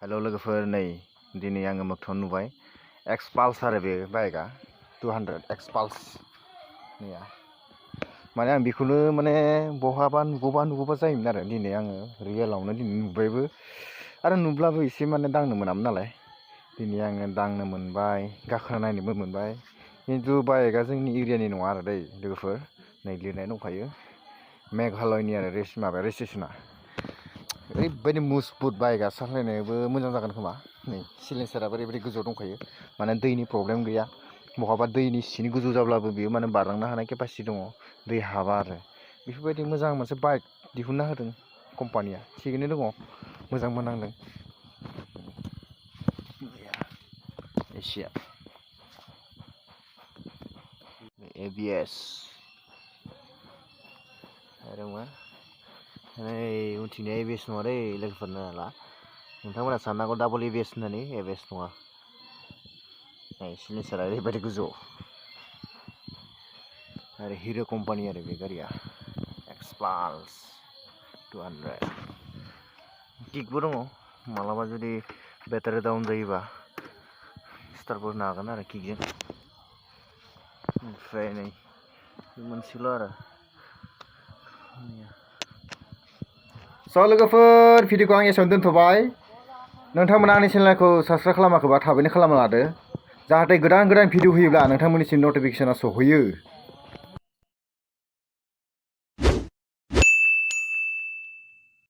हेल' लोगोफोर नै दिनै आङो मोगथाङाव नुबाय Xpulse आरो बे बाइकआ 200 Xpulse नैया माने आं बेखौनो माने बहाबा नुगौबा जायोमोन आरो दिनै आङो रियेलावनो दिनै नुबायबो आरो नुब्लाबो एसे माने दांनो मोनामोन नालाय दिनै आङो दांनो मोनबाय गाखोना नायनोबो मोनबाय खिन्थु बाइकआ जोंनि एरियानि नङा आरो दै लोगोफोर नै लिरनाय दंखायो मेघालयनि आरो रेजिस्ट्रेसना ओरैबायदि मजबुत बाइकआ सालायनोबो मोजां जागोन खोमा नै सिलेन्साराबो ओरैबायदि गोजौआव दंखायो माने दैनि प्रब्लेम गैया बहाबा दैनि सिनि गोजौ जाब्लाबो बेयो माने बारलांनो हानाय केपासिटि दङ दै हाबा आरो बेफोरबायदि मोजां मोनसे बाइक दिहुनना होदों कम्पानिया थिगैनो दङ मोजांबो नांदों एसिया ABS आरो मा नै उनथिंनिया ABS नङा दै लोगोफोरनो ला नोंथांमोना साननांगौ डाबल ABS होननानै ABS नङा नै सिलेन्सारा ओरैबायदि गोजौ आरो हिर' कम्पानि आरो बे गारिया Xpulse 200 किकबो दङ मालाबा जुदि बेटारि डाउन जायोबा स्टार्टबो होनो हागोन आरो किकजों ओमफ्राय नै मोनसेल' आरो स' लोगोफोर भिडिअखौ आं एसेयावनो दोनथ'बाय नोंथांमोना आंनि चेनेलखौ साबस्क्राइब खालामाखैबा थाबैनो खालामना लादो जाहाथे गोदान भिडिअ होयोब्ला नोंथांमोननिसिम नटिफिकेसना सहैयो